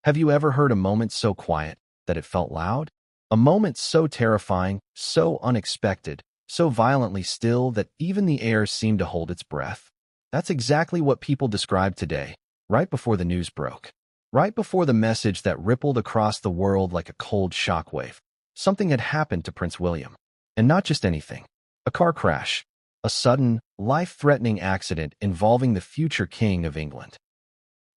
Have you ever heard a moment so quiet that it felt loud? A moment so terrifying, so unexpected, so violently still that even the air seemed to hold its breath? That's exactly what people described today, right before the news broke. Right before the message that rippled across the world like a cold shockwave. Something had happened to Prince William. And not just anything. A car crash. A sudden, life-threatening accident involving the future King of England.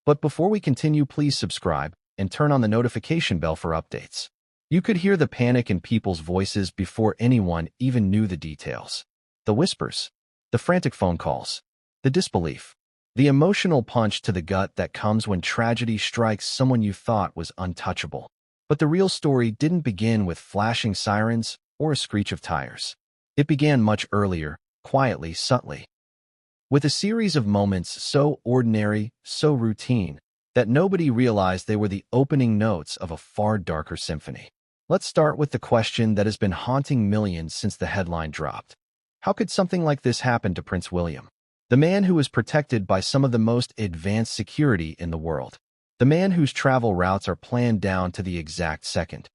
But before we continue, please subscribe and turn on the notification bell for updates. You could hear the panic in people's voices before anyone even knew the details. The whispers, the frantic phone calls, the disbelief, the emotional punch to the gut that comes when tragedy strikes someone you thought was untouchable. But the real story didn't begin with flashing sirens or a screech of tires. It began much earlier, quietly, subtly. With a series of moments so ordinary, so routine, that nobody realized they were the opening notes of a far darker symphony. Let's start with the question that has been haunting millions since the headline dropped. How could something like this happen to Prince William? The man who was protected by some of the most advanced security in the world. The man whose travel routes are planned down to the exact second.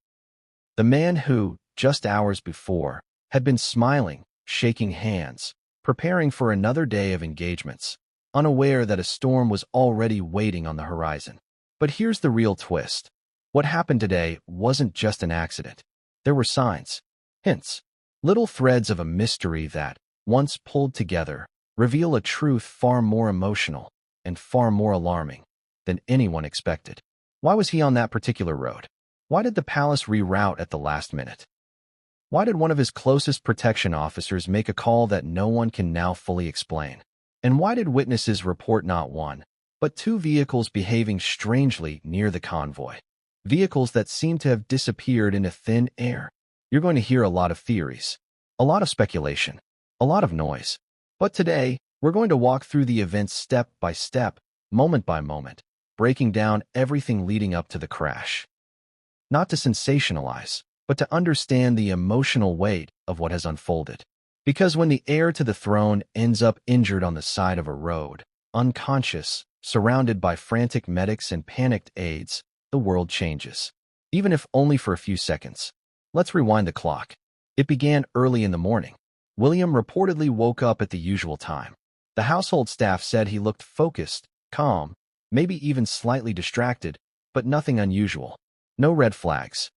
The man who, just hours before, had been smiling, shaking hands, preparing for another day of engagements, unaware that a storm was already waiting on the horizon. But here's the real twist. What happened today wasn't just an accident. There were signs, hints, little threads of a mystery that, once pulled together, reveal a truth far more emotional and far more alarming than anyone expected. Why was he on that particular road? Why did the palace reroute at the last minute? Why did one of his closest protection officers make a call that no one can now fully explain? And why did witnesses report not one, but two vehicles behaving strangely near the convoy? Vehicles that seemed to have disappeared into thin air. You're going to hear a lot of theories, a lot of speculation, a lot of noise. But today, we're going to walk through the events step by step, moment by moment, breaking down everything leading up to the crash. Not to sensationalize, but to understand the emotional weight of what has unfolded. Because when the heir to the throne ends up injured on the side of a road, unconscious, surrounded by frantic medics and panicked aides, the world changes. Even if only for a few seconds. Let's rewind the clock. It began early in the morning. William reportedly woke up at the usual time. The household staff said he looked focused, calm, maybe even slightly distracted, but nothing unusual. No red flags.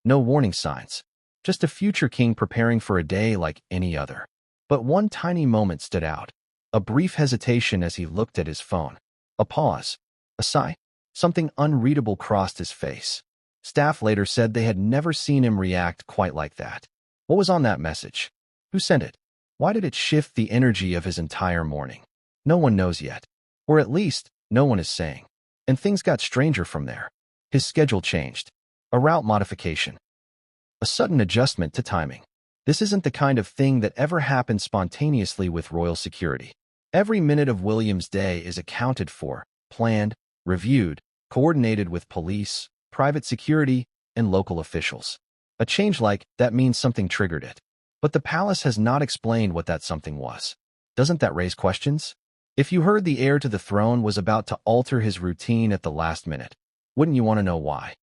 No warning signs. Just a future king preparing for a day like any other. But one tiny moment stood out. A brief hesitation as he looked at his phone. A pause. A sigh. Something unreadable crossed his face. Staff later said they had never seen him react quite like that. What was on that message? Who sent it? Why did it shift the energy of his entire morning? No one knows yet. Or at least, no one is saying. And things got stranger from there. His schedule changed. A route modification. A sudden adjustment to timing. This isn't the kind of thing that ever happens spontaneously with royal security. Every minute of William's day is accounted for, planned, reviewed, coordinated with police, private security, and local officials. A change like that means something triggered it. But the palace has not explained what that something was. Doesn't that raise questions? If you heard the heir to the throne was about to alter his routine at the last minute, wouldn't you want to know why?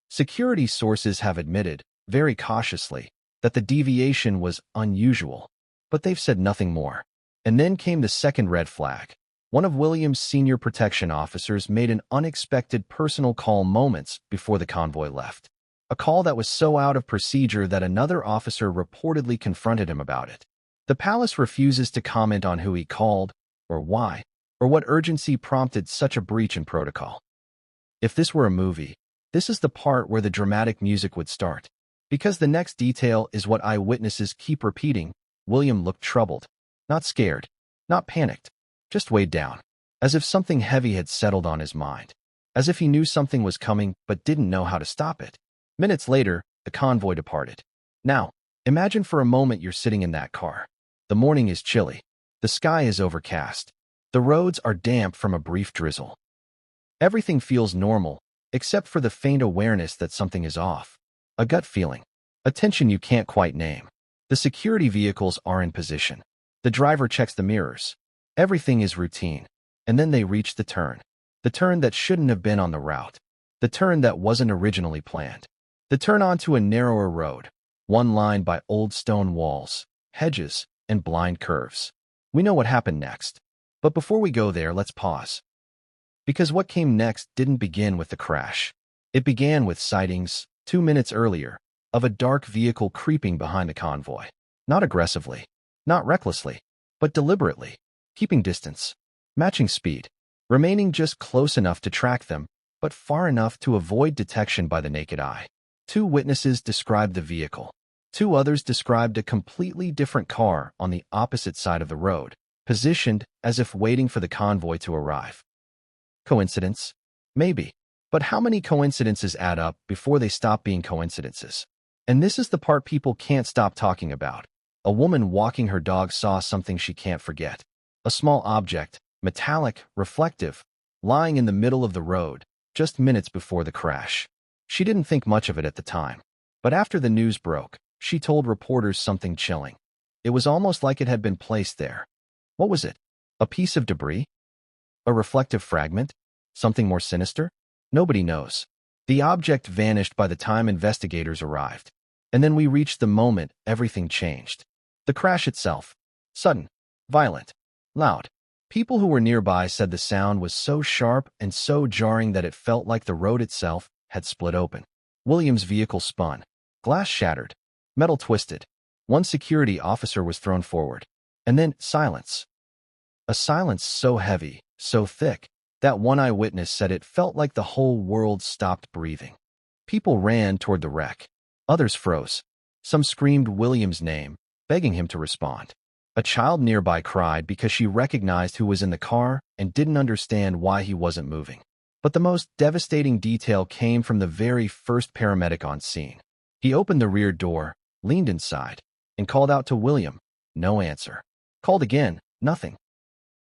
Security sources have admitted, very cautiously, that the deviation was unusual, but they've said nothing more. And then came the second red flag. One of William's senior protection officers made an unexpected personal call moments before the convoy left. A call that was so out of procedure that another officer reportedly confronted him about it. The palace refuses to comment on who he called, or why, or what urgency prompted such a breach in protocol. If this were a movie, this is the part where the dramatic music would start. Because the next detail is what eyewitnesses keep repeating. William looked troubled. Not scared. Not panicked. Just weighed down. As if something heavy had settled on his mind. As if he knew something was coming but didn't know how to stop it. Minutes later, the convoy departed. Now, imagine for a moment you're sitting in that car. The morning is chilly. The sky is overcast. The roads are damp from a brief drizzle. Everything feels normal, except for the faint awareness that something is off. A gut feeling. A tension you can't quite name. The security vehicles are in position. The driver checks the mirrors. Everything is routine. And then they reach the turn. The turn that shouldn't have been on the route. The turn that wasn't originally planned. The turn onto a narrower road, one lined by old stone walls, hedges, and blind curves. We know what happened next. But before we go there, let's pause. Because what came next didn't begin with the crash. It began with sightings, 2 minutes earlier, of a dark vehicle creeping behind the convoy. Not aggressively, not recklessly, but deliberately, keeping distance, matching speed, remaining just close enough to track them, but far enough to avoid detection by the naked eye. 2 witnesses described the vehicle. 2 others described a completely different car on the opposite side of the road, positioned as if waiting for the convoy to arrive. Coincidence? Maybe. But how many coincidences add up before they stop being coincidences? And this is the part people can't stop talking about. A woman walking her dog saw something she can't forget. A small object, metallic, reflective, lying in the middle of the road, just minutes before the crash. She didn't think much of it at the time. But after the news broke, she told reporters something chilling. It was almost like it had been placed there. What was it? A piece of debris? A reflective fragment? Something more sinister? Nobody knows. The object vanished by the time investigators arrived. And then we reached the moment everything changed. The crash itself. Sudden. Violent. Loud. People who were nearby said the sound was so sharp and so jarring that it felt like the road itself had split open. William's vehicle spun. Glass shattered. Metal twisted. One security officer was thrown forward. And then silence. A silence so heavy, so thick, that one eyewitness said it felt like the whole world stopped breathing. People ran toward the wreck. Others froze. Some screamed William's name, begging him to respond. A child nearby cried because she recognized who was in the car and didn't understand why he wasn't moving. But the most devastating detail came from the very first paramedic on scene. He opened the rear door, leaned inside, and called out to William. No answer. Called again. Nothing.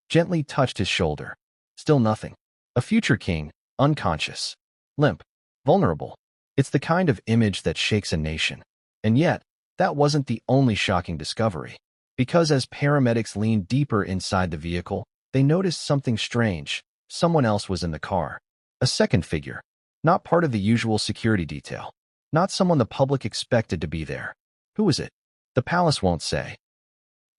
Gently touched his shoulder. Still nothing. A future king, unconscious, limp, vulnerable. It's the kind of image that shakes a nation. And yet, that wasn't the only shocking discovery. Because as paramedics leaned deeper inside the vehicle, they noticed something strange. Someone else was in the car. A second figure. Not part of the usual security detail. Not someone the public expected to be there. Who was it? The palace won't say.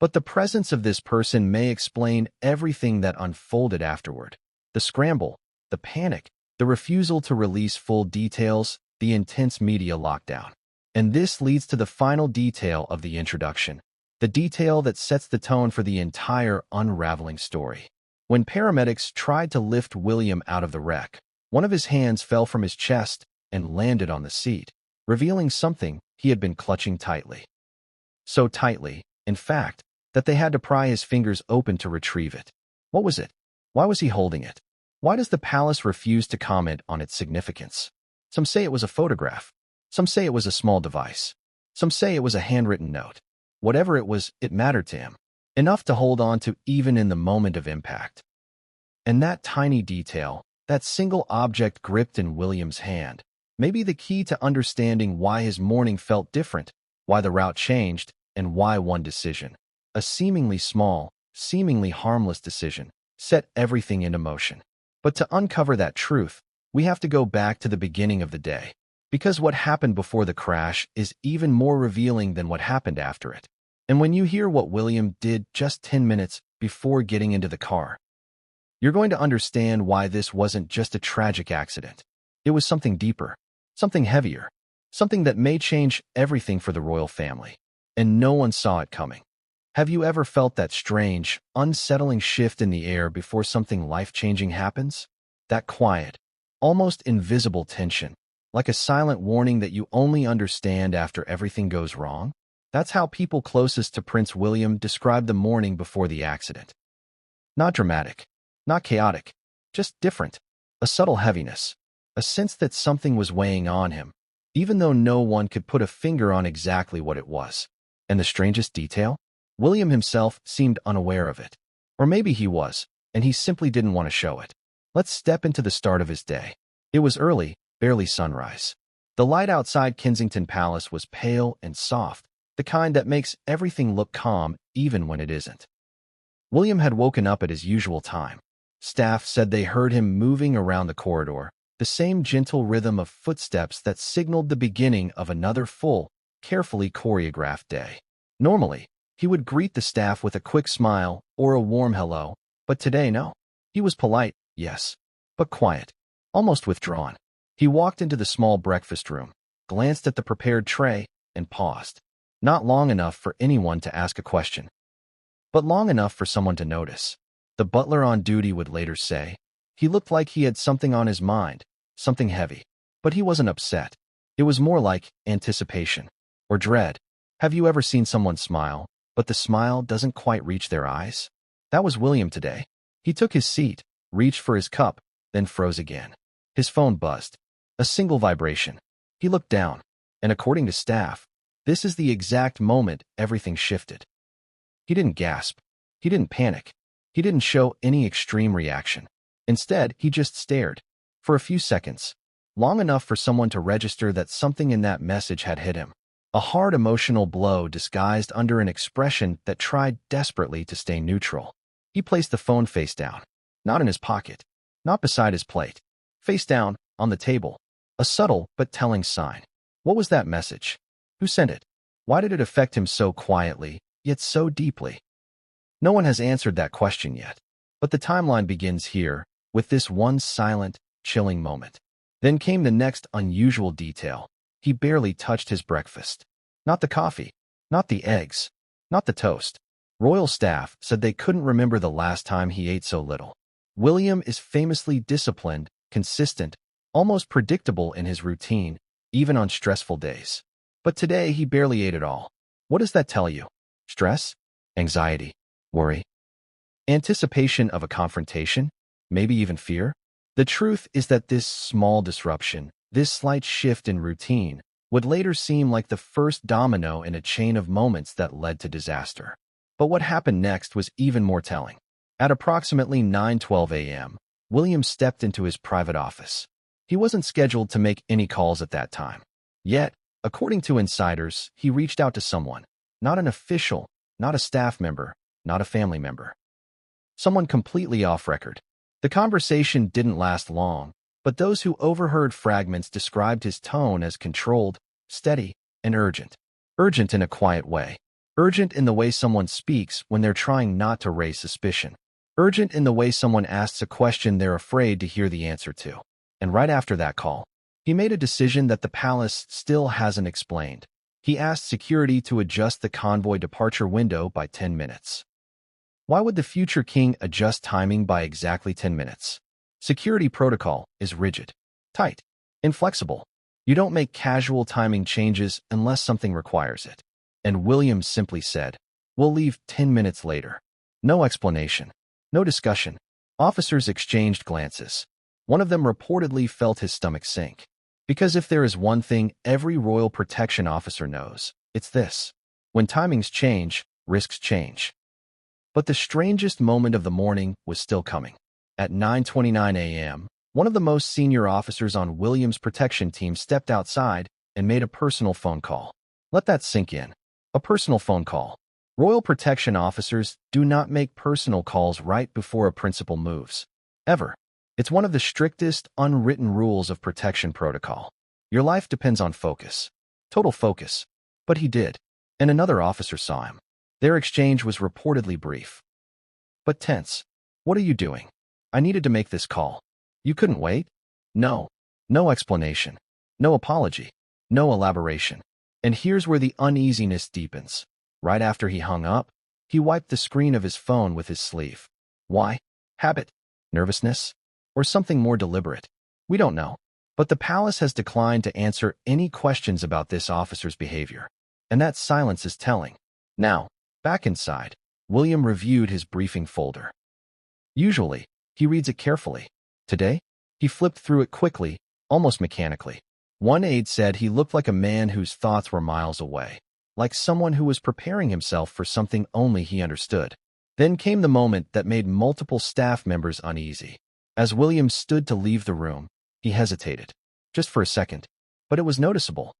But the presence of this person may explain everything that unfolded afterward. The scramble, the panic, the refusal to release full details, the intense media lockdown. And this leads to the final detail of the introduction, the detail that sets the tone for the entire unraveling story. When paramedics tried to lift William out of the wreck, one of his hands fell from his chest and landed on the seat, revealing something he had been clutching tightly. So tightly, in fact, that they had to pry his fingers open to retrieve it. What was it? Why was he holding it? Why does the palace refuse to comment on its significance? Some say it was a photograph. Some say it was a small device. Some say it was a handwritten note. Whatever it was, it mattered to him. Enough to hold on to even in the moment of impact. And that tiny detail, that single object gripped in William's hand, may be the key to understanding why his morning felt different, why the route changed, and why one decision, a seemingly small, seemingly harmless decision, set everything into motion. But to uncover that truth, we have to go back to the beginning of the day. Because what happened before the crash is even more revealing than what happened after it. And when you hear what William did just 10 minutes before getting into the car, you're going to understand why this wasn't just a tragic accident. It was something deeper, something heavier, something that may change everything for the royal family. And no one saw it coming. Have you ever felt that strange, unsettling shift in the air before something life-changing happens? That quiet, almost invisible tension, like a silent warning that you only understand after everything goes wrong? That's how people closest to Prince William described the morning before the accident. Not dramatic, not chaotic, just different. A subtle heaviness, a sense that something was weighing on him, even though no one could put a finger on exactly what it was. And the strangest detail? William himself seemed unaware of it. Or maybe he was, and he simply didn't want to show it. Let's step into the start of his day. It was early, barely sunrise. The light outside Kensington Palace was pale and soft, the kind that makes everything look calm even when it isn't. William had woken up at his usual time. Staff said they heard him moving around the corridor, the same gentle rhythm of footsteps that signaled the beginning of another full, carefully choreographed day. Normally, he would greet the staff with a quick smile or a warm hello, but today, no. He was polite, yes, but quiet, almost withdrawn. He walked into the small breakfast room, glanced at the prepared tray, and paused. Not long enough for anyone to ask a question, but long enough for someone to notice. The butler on duty would later say, he looked like he had something on his mind, something heavy. But he wasn't upset. It was more like anticipation or dread. Have you ever seen someone smile, but the smile doesn't quite reach their eyes? That was William today. He took his seat, reached for his cup, then froze again. His phone buzzed. A single vibration. He looked down, and according to staff, this is the exact moment everything shifted. He didn't gasp. He didn't panic. He didn't show any extreme reaction. Instead, he just stared. For a few seconds. Long enough for someone to register that something in that message had hit him. A hard emotional blow disguised under an expression that tried desperately to stay neutral. He placed the phone face down. Not in his pocket. Not beside his plate. Face down, on the table. A subtle but telling sign. What was that message? Who sent it? Why did it affect him so quietly, yet so deeply? No one has answered that question yet. But the timeline begins here, with this one silent, chilling moment. Then came the next unusual detail. He barely touched his breakfast. Not the coffee. Not the eggs. Not the toast. Royal staff said they couldn't remember the last time he ate so little. William is famously disciplined, consistent, almost predictable in his routine, even on stressful days. But today he barely ate at all. What does that tell you? Stress? Anxiety? Worry? Anticipation of a confrontation? Maybe even fear? The truth is that this small disruption, this slight shift in routine, would later seem like the first domino in a chain of moments that led to disaster. But what happened next was even more telling. At approximately 9:12 a.m., William stepped into his private office. He wasn't scheduled to make any calls at that time. Yet, according to insiders, he reached out to someone. Not an official, not a staff member, not a family member. Someone completely off record. The conversation didn't last long, but those who overheard fragments described his tone as controlled, steady, and urgent. Urgent in a quiet way. Urgent in the way someone speaks when they're trying not to raise suspicion. Urgent in the way someone asks a question they're afraid to hear the answer to. And right after that call, he made a decision that the palace still hasn't explained. He asked security to adjust the convoy departure window by 10 minutes. Why would the future king adjust timing by exactly 10 minutes? Security protocol is rigid, tight, inflexible. You don't make casual timing changes unless something requires it. And William simply said, "We'll leave 10 minutes later." No explanation, no discussion. Officers exchanged glances. One of them reportedly felt his stomach sink. Because if there is one thing every royal protection officer knows, it's this. When timings change, risks change. But the strangest moment of the morning was still coming. At 9:29 a.m., one of the most senior officers on William's protection team stepped outside and made a personal phone call. Let that sink in. A personal phone call. Royal protection officers do not make personal calls right before a principal moves. Ever. It's one of the strictest, unwritten rules of protection protocol. Your life depends on focus. Total focus. But he did. And another officer saw him. Their exchange was reportedly brief, but tense. "What are you doing?" "I needed to make this call." "You couldn't wait?" "No." No explanation. No apology. No elaboration. And here's where the uneasiness deepens. Right after he hung up, he wiped the screen of his phone with his sleeve. Why? Habit? Nervousness? Or something more deliberate? We don't know. But the palace has declined to answer any questions about this officer's behavior. And that silence is telling. Now, back inside, William reviewed his briefing folder. Usually, he reads it carefully. Today, he flipped through it quickly, almost mechanically. One aide said he looked like a man whose thoughts were miles away, like someone who was preparing himself for something only he understood. Then came the moment that made multiple staff members uneasy. As William stood to leave the room, he hesitated. Just for a second, but it was noticeable.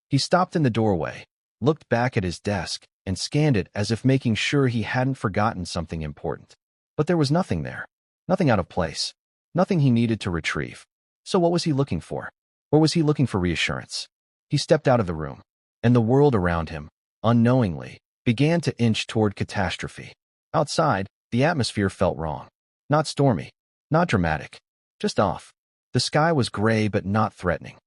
He stopped in the doorway, looked back at his desk, and scanned it as if making sure he hadn't forgotten something important. But there was nothing there. Nothing out of place. Nothing he needed to retrieve. So what was he looking for? Or was he looking for reassurance? He stepped out of the room, and the world around him, unknowingly, began to inch toward catastrophe. Outside, the atmosphere felt wrong. Not stormy, not dramatic, just off. The sky was gray but not threatening.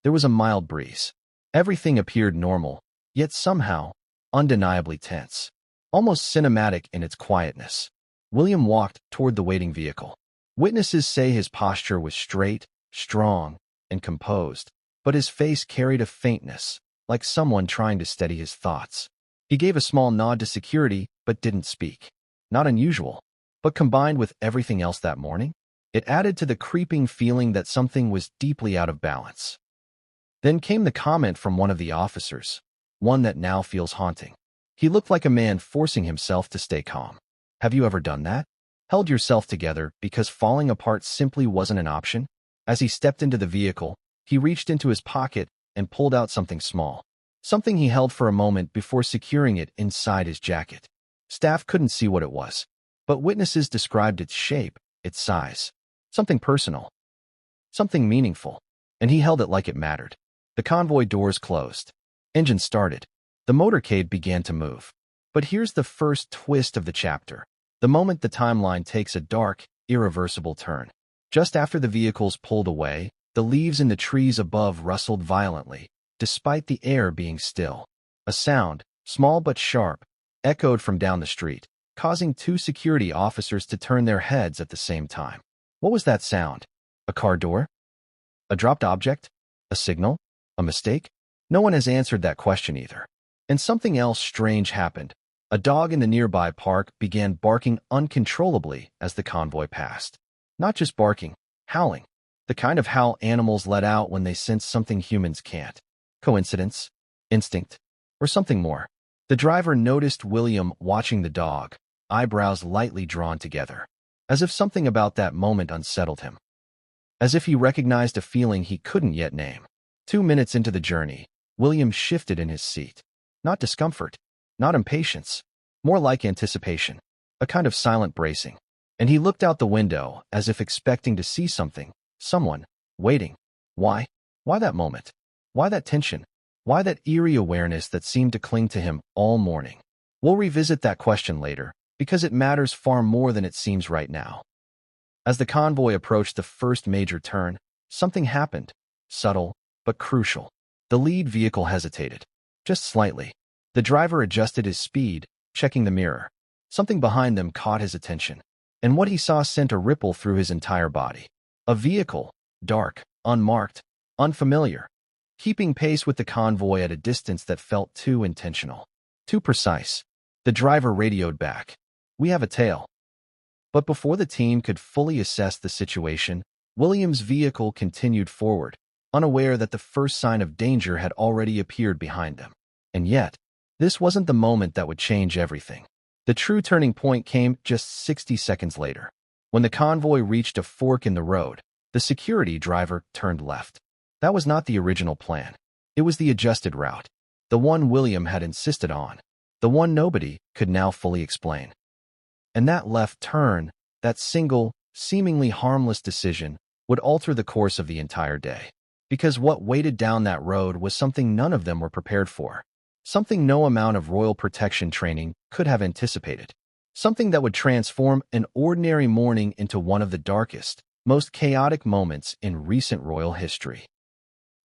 There was a mild breeze. Everything appeared normal, yet somehow, undeniably tense. Almost cinematic in its quietness. William walked toward the waiting vehicle. Witnesses say his posture was straight, strong, and composed, but his face carried a faintness, like someone trying to steady his thoughts. He gave a small nod to security, but didn't speak. Not unusual, but combined with everything else that morning, it added to the creeping feeling that something was deeply out of balance. Then came the comment from one of the officers, one that now feels haunting. He looked like a man forcing himself to stay calm. Have you ever done that? Held yourself together because falling apart simply wasn't an option? As he stepped into the vehicle, he reached into his pocket and pulled out something small. Something he held for a moment before securing it inside his jacket. Staff couldn't see what it was, but witnesses described its shape, its size. Something personal. Something meaningful. And he held it like it mattered. The convoy doors closed. Engine started. The motorcade began to move. But here's the first twist of the chapter. The moment the timeline takes a dark, irreversible turn. Just after the vehicles pulled away, the leaves in the trees above rustled violently, despite the air being still. A sound, small but sharp, echoed from down the street, causing two security officers to turn their heads at the same time. What was that sound? A car door? A dropped object? A signal? A mistake? No one has answered that question either. And something else strange happened. A dog in the nearby park began barking uncontrollably as the convoy passed. Not just barking, howling. The kind of howl animals let out when they sense something humans can't. Coincidence? Instinct? Or something more? The driver noticed William watching the dog, eyebrows lightly drawn together, as if something about that moment unsettled him. As if he recognized a feeling he couldn't yet name. 2 minutes into the journey, William shifted in his seat. Not discomfort, not impatience, more like anticipation, a kind of silent bracing. And he looked out the window as if expecting to see something, someone, waiting. Why? Why that moment? Why that tension? Why that eerie awareness that seemed to cling to him all morning? We'll revisit that question later, because it matters far more than it seems right now. As the convoy approached the first major turn, something happened, subtle, but crucial. The lead vehicle hesitated. Just slightly. The driver adjusted his speed, checking the mirror. Something behind them caught his attention, and what he saw sent a ripple through his entire body. A vehicle, dark, unmarked, unfamiliar, keeping pace with the convoy at a distance that felt too intentional, too precise. The driver radioed back. "We have a tail." But before the team could fully assess the situation, William's vehicle continued forward, unaware that the first sign of danger had already appeared behind them. And yet, this wasn't the moment that would change everything. The true turning point came just 60 seconds later. When the convoy reached a fork in the road, the security driver turned left. That was not the original plan. It was the adjusted route. The one William had insisted on. The one nobody could now fully explain. And that left turn, that single, seemingly harmless decision, would alter the course of the entire day. Because what waited down that road was something none of them were prepared for. Something no amount of royal protection training could have anticipated. Something that would transform an ordinary morning into one of the darkest, most chaotic moments in recent royal history.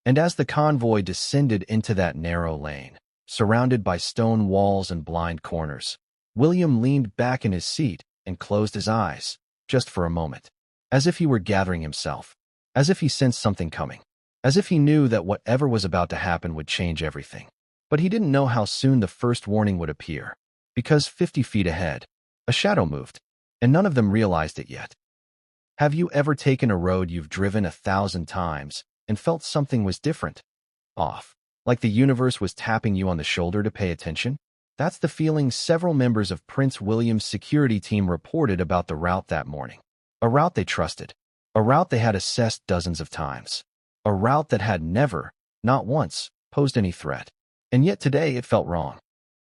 And as the convoy descended into that narrow lane, surrounded by stone walls and blind corners, William leaned back in his seat and closed his eyes, just for a moment, as if he were gathering himself, as if he sensed something coming, as if he knew that whatever was about to happen would change everything. But he didn't know how soon the first warning would appear, because 50 feet ahead, a shadow moved, and none of them realized it yet. Have you ever taken a road you've driven 1,000 times and felt something was different? Off. Like the universe was tapping you on the shoulder to pay attention? That's the feeling several members of Prince William's security team reported about the route that morning. A route they trusted. A route they had assessed dozens of times. A route that had never, not once, posed any threat. And yet today it felt wrong.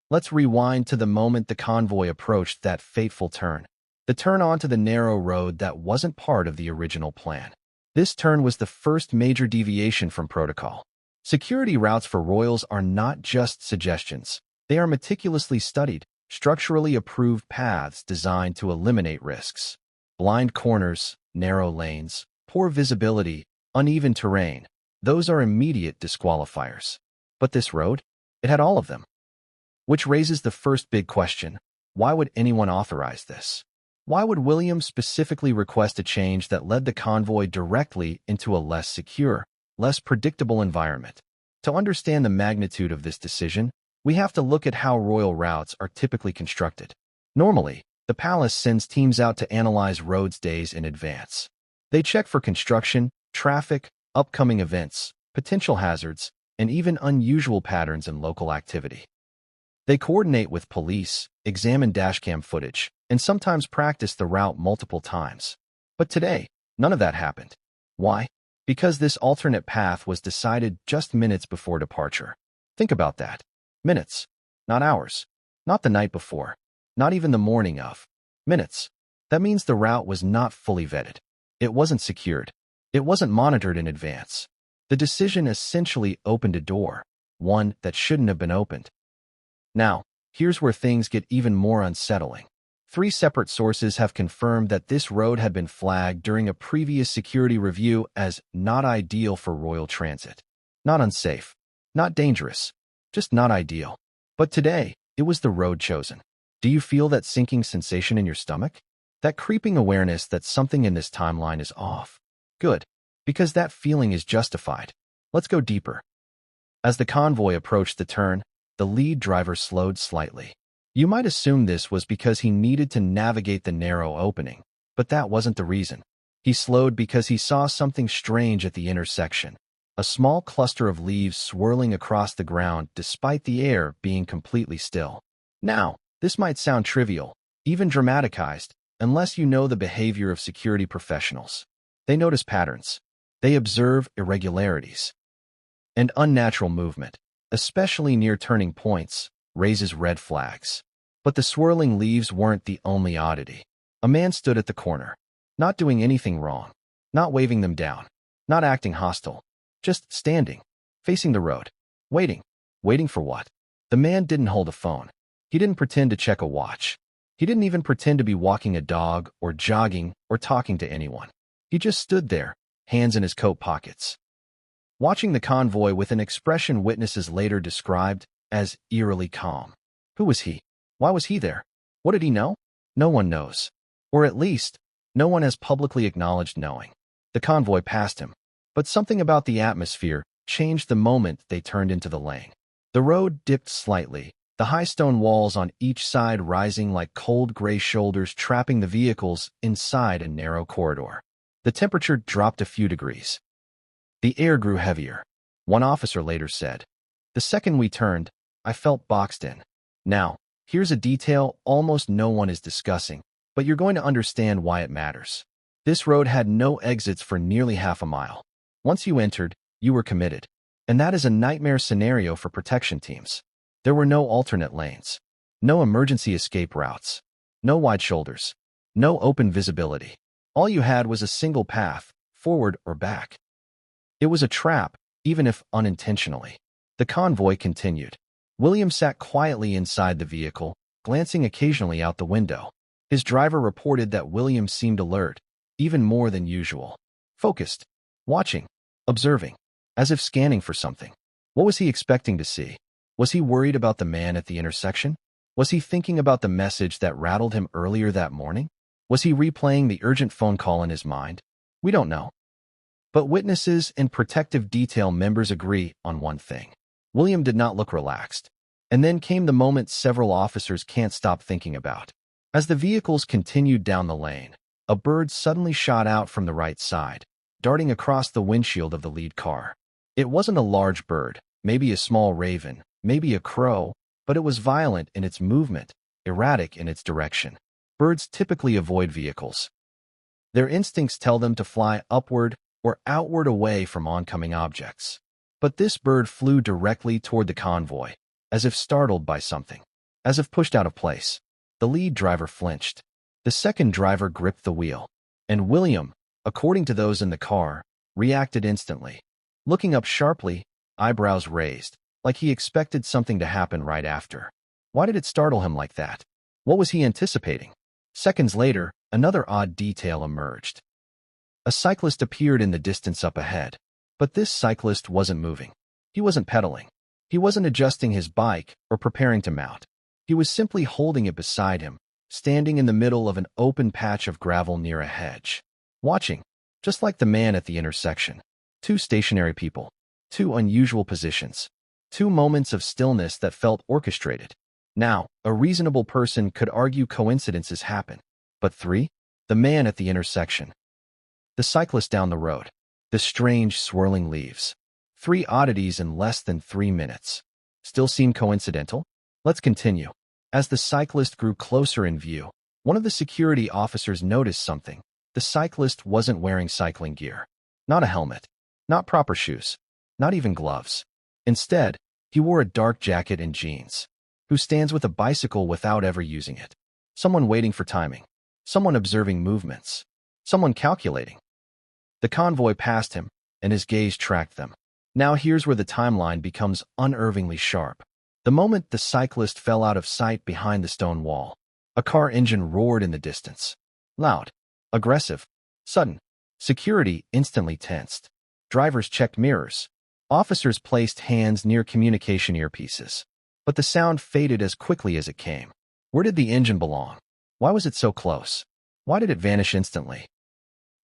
Let's rewind to the moment the convoy approached that fateful turn. The turn onto the narrow road that wasn't part of the original plan. This turn was the first major deviation from protocol. Security routes for royals are not just suggestions. They are meticulously studied, structurally approved paths designed to eliminate risks. Blind corners, narrow lanes, poor visibility, uneven terrain, those are immediate disqualifiers. But this road? It had all of them. Which raises the first big question: why would anyone authorize this? Why would William specifically request a change that led the convoy directly into a less secure, less predictable environment? To understand the magnitude of this decision, we have to look at how royal routes are typically constructed. Normally, the palace sends teams out to analyze roads days in advance. They check for construction, traffic, upcoming events, potential hazards, and even unusual patterns in local activity. They coordinate with police, examine dashcam footage, and sometimes practice the route multiple times. But today, none of that happened. Why? Because this alternate path was decided just minutes before departure. Think about that. Minutes, not hours, not the night before, not even the morning of. Minutes. That means the route was not fully vetted. It wasn't secured. It wasn't monitored in advance. The decision essentially opened a door, one that shouldn't have been opened. Now, here's where things get even more unsettling. 3 separate sources have confirmed that this road had been flagged during a previous security review as not ideal for royal transit. Not unsafe, not dangerous, just not ideal. But today, it was the road chosen. Do you feel that sinking sensation in your stomach? That creeping awareness that something in this timeline is off? Good, because that feeling is justified. Let's go deeper. As the convoy approached the turn, the lead driver slowed slightly. You might assume this was because he needed to navigate the narrow opening, but that wasn't the reason. He slowed because he saw something strange at the intersection. A small cluster of leaves swirling across the ground despite the air being completely still. Now, this might sound trivial, even dramatized, unless you know the behavior of security professionals. They notice patterns. They observe irregularities. And unnatural movement, especially near turning points, raises red flags. But the swirling leaves weren't the only oddity. A man stood at the corner, not doing anything wrong, not waving them down, not acting hostile, just standing, facing the road, waiting. Waiting for what? The man didn't hold a phone. He didn't pretend to check a watch. He didn't even pretend to be walking a dog or jogging or talking to anyone. He just stood there, hands in his coat pockets, watching the convoy with an expression witnesses later described as eerily calm. Who was he? Why was he there? What did he know? No one knows. Or at least, no one has publicly acknowledged knowing. The convoy passed him, but something about the atmosphere changed the moment they turned into the lane. The road dipped slightly, the high stone walls on each side rising like cold gray shoulders trapping the vehicles inside a narrow corridor. The temperature dropped a few degrees. The air grew heavier. One officer later said, "The second we turned, I felt boxed in." Now, here's a detail almost no one is discussing, but you're going to understand why it matters. This road had no exits for nearly half a mile. Once you entered, you were committed. And that is a nightmare scenario for protection teams. There were no alternate lanes, no emergency escape routes, no wide shoulders, no open visibility. All you had was a single path, forward or back. It was a trap, even if unintentionally. The convoy continued. William sat quietly inside the vehicle, glancing occasionally out the window. His driver reported that William seemed alert, even more than usual. Focused, watching, observing, as if scanning for something. What was he expecting to see? Was he worried about the man at the intersection? Was he thinking about the message that rattled him earlier that morning? Was he replaying the urgent phone call in his mind? We don't know. But witnesses and protective detail members agree on one thing. William did not look relaxed. And then came the moment several officers can't stop thinking about. As the vehicles continued down the lane, a bird suddenly shot out from the right side, darting across the windshield of the lead car. It wasn't a large bird, maybe a small raven, maybe a crow, but it was violent in its movement, erratic in its direction. Birds typically avoid vehicles. Their instincts tell them to fly upward or outward away from oncoming objects. But this bird flew directly toward the convoy, as if startled by something, as if pushed out of place. The lead driver flinched. The second driver gripped the wheel. And William, according to those in the car, reacted instantly. Looking up sharply, eyebrows raised, like he expected something to happen right after. Why did it startle him like that? What was he anticipating? Seconds later, another odd detail emerged. A cyclist appeared in the distance up ahead. But this cyclist wasn't moving. He wasn't pedaling. He wasn't adjusting his bike or preparing to mount. He was simply holding it beside him, standing in the middle of an open patch of gravel near a hedge. Watching, just like the man at the intersection. Two stationary people. Two unusual positions. Two moments of stillness that felt orchestrated. Now, a reasonable person could argue coincidences happen. But three? The man at the intersection. The cyclist down the road. The strange, swirling leaves. Three oddities in less than 3 minutes. Still seem coincidental? Let's continue. As the cyclist grew closer in view, one of the security officers noticed something. The cyclist wasn't wearing cycling gear. Not a helmet. Not proper shoes. Not even gloves. Instead, he wore a dark jacket and jeans. Who stands with a bicycle without ever using it? Someone waiting for timing. Someone observing movements. Someone calculating. The convoy passed him, and his gaze tracked them. Now here's where the timeline becomes unervingly sharp. The moment the cyclist fell out of sight behind the stone wall, a car engine roared in the distance. Loud, aggressive, sudden. Security instantly tensed. Drivers checked mirrors. Officers placed hands near communication earpieces. But the sound faded as quickly as it came. Where did the engine belong? Why was it so close? Why did it vanish instantly?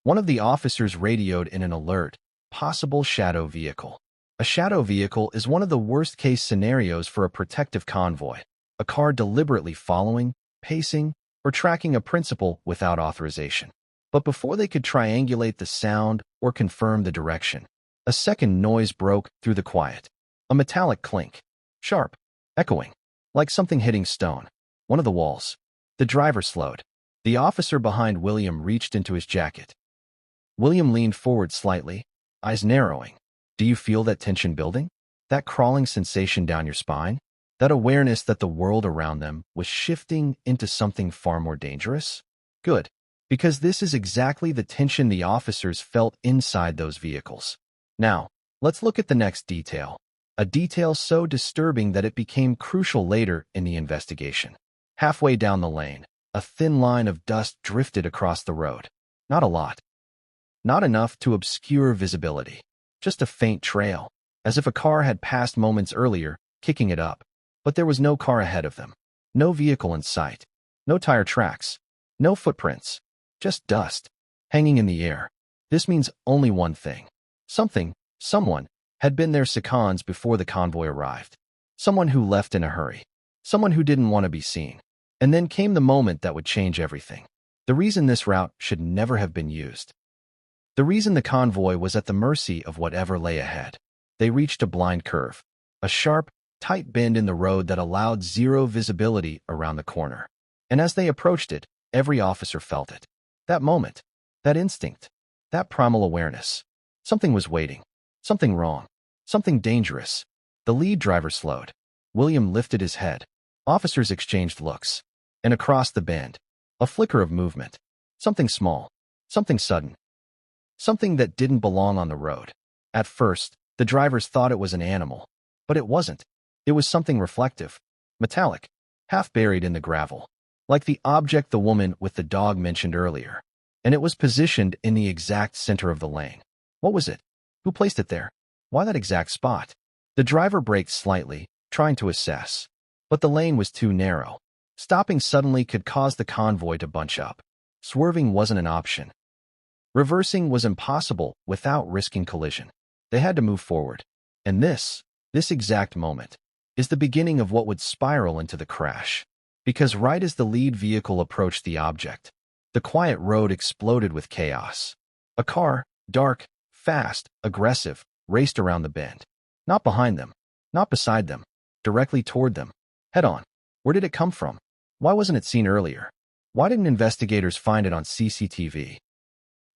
One of the officers radioed in an alert, possible shadow vehicle. A shadow vehicle is one of the worst-case scenarios for a protective convoy. A car deliberately following, pacing, or tracking a principal without authorization. But before they could triangulate the sound or confirm the direction, a second noise broke through the quiet. A metallic clink. Sharp. Echoing. Like something hitting stone. One of the walls. The driver slowed. The officer behind William reached into his jacket. William leaned forward slightly, eyes narrowing. Do you feel that tension building? That crawling sensation down your spine? That awareness that the world around them was shifting into something far more dangerous? Good. Because this is exactly the tension the officers felt inside those vehicles. Now, let's look at the next detail. A detail so disturbing that it became crucial later in the investigation. Halfway down the lane, a thin line of dust drifted across the road. Not a lot. Not enough to obscure visibility. Just a faint trail, as if a car had passed moments earlier, kicking it up. But there was no car ahead of them. No vehicle in sight. No tire tracks. No footprints. Just dust, hanging in the air. This means only one thing. Someone, had been there seconds before the convoy arrived. Someone who left in a hurry. Someone who didn't want to be seen. And then came the moment that would change everything. The reason this route should never have been used. The reason the convoy was at the mercy of whatever lay ahead. They reached a blind curve. A sharp, tight bend in the road that allowed zero visibility around the corner. And as they approached it, every officer felt it. That moment. That instinct. That primal awareness. Something was waiting. Something wrong. Something dangerous. The lead driver slowed. William lifted his head. Officers exchanged looks. And across the bend, a flicker of movement. Something small. Something sudden. Something that didn't belong on the road. At first, the drivers thought it was an animal. But it wasn't. It was something reflective. Metallic. Half buried in the gravel. Like the object the woman with the dog mentioned earlier. And it was positioned in the exact center of the lane. What was it? Who placed it there? Why that exact spot? The driver braked slightly, trying to assess. But the lane was too narrow. Stopping suddenly could cause the convoy to bunch up. Swerving wasn't an option. Reversing was impossible without risking collision. They had to move forward. And this exact moment, is the beginning of what would spiral into the crash. Because right as the lead vehicle approached the object, the quiet road exploded with chaos. A car, dark, fast, aggressive, raced around the bend. Not behind them, not beside them, directly toward them, head-on. Where did it come from? Why wasn't it seen earlier? Why didn't investigators find it on CCTV?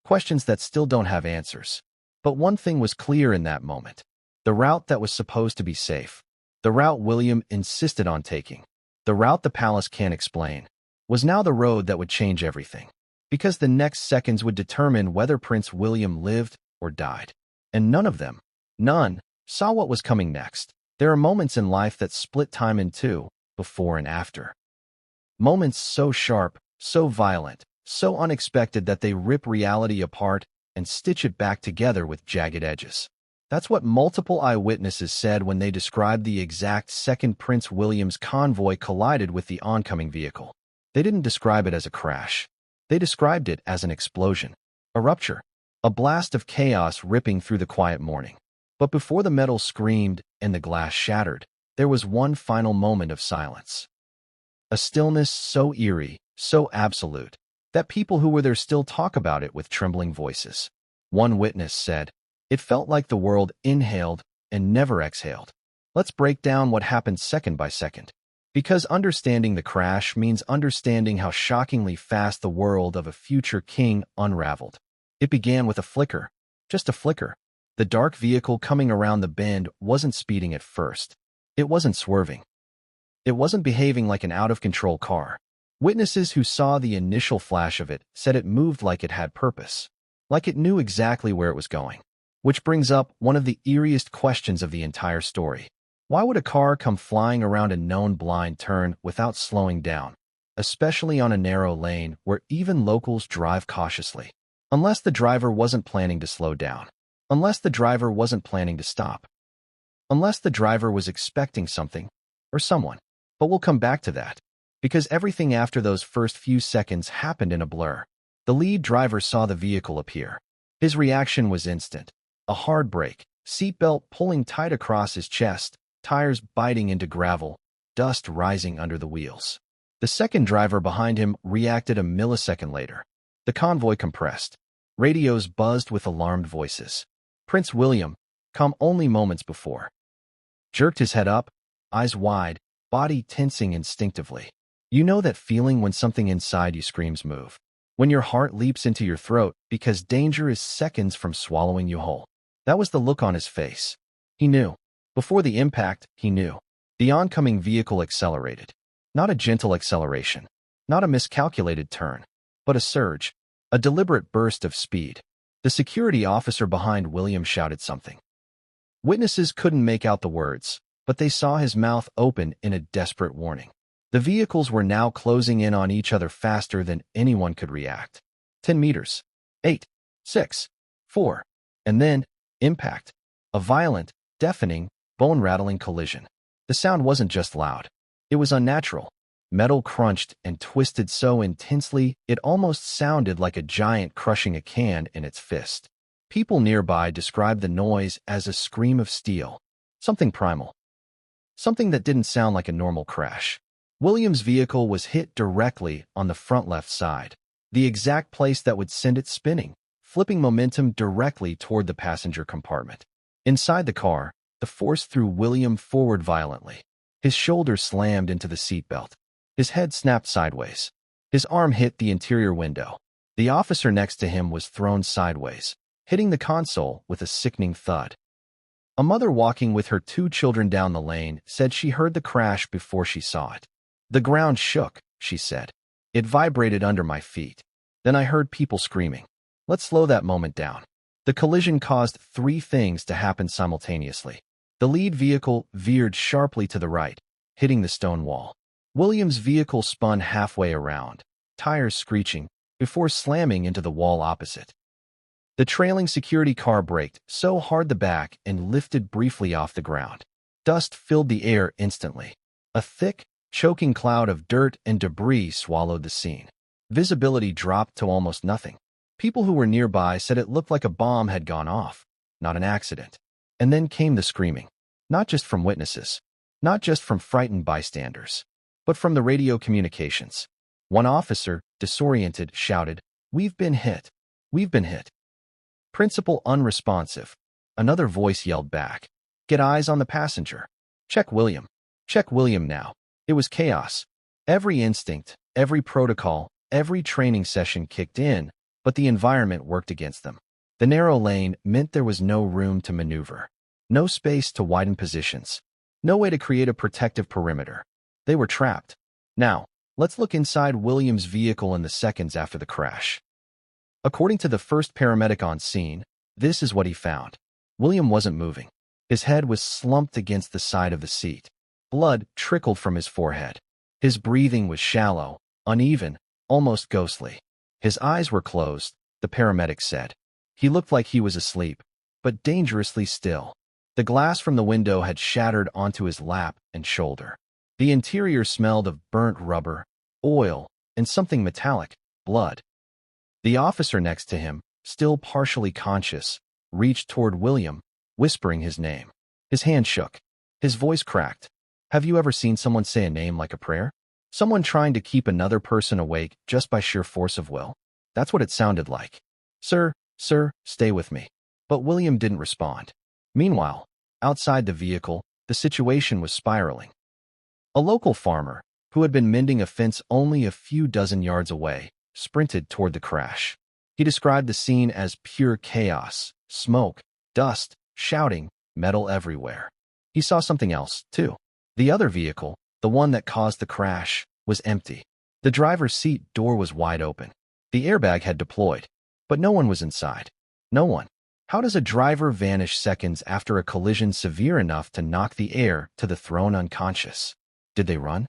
Questions that still don't have answers. But one thing was clear in that moment. The route that was supposed to be safe, the route William insisted on taking, the route the palace can't explain, was now the road that would change everything. because the next seconds would determine whether Prince William lived or died. And none of them, none, saw what was coming next. There are moments in life that split time in two, before and after. Moments so sharp, so violent, so unexpected that they rip reality apart and stitch it back together with jagged edges. That's what multiple eyewitnesses said when they described the exact second Prince William's convoy collided with the oncoming vehicle. They didn't describe it as a crash. They described it as an explosion, a rupture, a blast of chaos ripping through the quiet morning. But before the metal screamed and the glass shattered, there was one final moment of silence. A stillness so eerie, so absolute, that people who were there still talk about it with trembling voices. One witness said, "It felt like the world inhaled and never exhaled." Let's break down what happened second by second. Because understanding the crash means understanding how shockingly fast the world of a future king unraveled. It began with a flicker, just a flicker. The dark vehicle coming around the bend wasn't speeding at first. It wasn't swerving. It wasn't behaving like an out-of-control car. Witnesses who saw the initial flash of it said it moved like it had purpose, like it knew exactly where it was going. Which brings up one of the eeriest questions of the entire story. Why would a car come flying around a known blind turn without slowing down, especially on a narrow lane where even locals drive cautiously? Unless the driver wasn't planning to slow down. Unless the driver wasn't planning to stop. Unless the driver was expecting something or someone. But we'll come back to that, because everything after those first few seconds happened in a blur. The lead driver saw the vehicle appear. His reaction was instant. A hard brake, seatbelt pulling tight across his chest, tires biting into gravel, dust rising under the wheels. The second driver behind him reacted a millisecond later. The convoy compressed. Radios buzzed with alarmed voices. Prince William, come only moments before, jerked his head up, eyes wide, body tensing instinctively. You know that feeling when something inside you screams move. When your heart leaps into your throat because danger is seconds from swallowing you whole. That was the look on his face. He knew. Before the impact, he knew. The oncoming vehicle accelerated. Not a gentle acceleration. Not a miscalculated turn. But a surge. A deliberate burst of speed. The security officer behind William shouted something. Witnesses couldn't make out the words, but they saw his mouth open in a desperate warning. The vehicles were now closing in on each other faster than anyone could react. 10 meters. 8. 6. 4. And then, impact. A violent, deafening, bone-rattling collision. The sound wasn't just loud. It was unnatural. Metal crunched and twisted so intensely it almost sounded like a giant crushing a can in its fist. People nearby described the noise as a scream of steel. Something primal. Something that didn't sound like a normal crash. William's vehicle was hit directly on the front left side, the exact place that would send it spinning, flipping momentum directly toward the passenger compartment. Inside the car, the force threw William forward violently. His shoulder slammed into the seatbelt. His head snapped sideways. His arm hit the interior window. The officer next to him was thrown sideways, hitting the console with a sickening thud. A mother walking with her 2 children down the lane said she heard the crash before she saw it. The ground shook, she said. It vibrated under my feet. Then I heard people screaming. Let's slow that moment down. The collision caused 3 things to happen simultaneously. The lead vehicle veered sharply to the right, hitting the stone wall. William's vehicle spun halfway around, tires screeching, before slamming into the wall opposite. The trailing security car braked so hard the back and lifted briefly off the ground. Dust filled the air instantly. A thick, choking cloud of dirt and debris swallowed the scene. Visibility dropped to almost nothing. People who were nearby said it looked like a bomb had gone off, not an accident. And then came the screaming. Not just from witnesses. Not just from frightened bystanders. But from the radio communications. One officer, disoriented, shouted, "We've been hit. We've been hit." Principal unresponsive. Another voice yelled back, "Get eyes on the passenger. Check William. Check William now." It was chaos. Every instinct, every protocol, every training session kicked in, but the environment worked against them. The narrow lane meant there was no room to maneuver. No space to widen positions. No way to create a protective perimeter. They were trapped. Now, Let's look inside William's vehicle in the seconds after the crash. According to the first paramedic on scene, this is what he found. William wasn't moving. His head was slumped against the side of the seat. Blood trickled from his forehead. His breathing was shallow, uneven, almost ghostly. His eyes were closed, the paramedic said. He looked like he was asleep, but dangerously still. The glass from the window had shattered onto his lap and shoulder. The interior smelled of burnt rubber, oil, and something metallic, blood. The officer next to him, still partially conscious, reached toward William, whispering his name. His hand shook. His voice cracked. Have you ever seen someone say a name like a prayer? Someone trying to keep another person awake just by sheer force of will? That's what it sounded like. Sir, stay with me. But William didn't respond. Meanwhile, outside the vehicle, the situation was spiraling. A local farmer, who had been mending a fence only a few dozen yards away, sprinted toward the crash. He described the scene as pure chaos, smoke, dust, shouting, metal everywhere. He saw something else, too. The other vehicle, the one that caused the crash, was empty. The driver's seat door was wide open. The airbag had deployed, but no one was inside. No one. How does a driver vanish seconds after a collision severe enough to knock the heir to the throne unconscious? Did they run?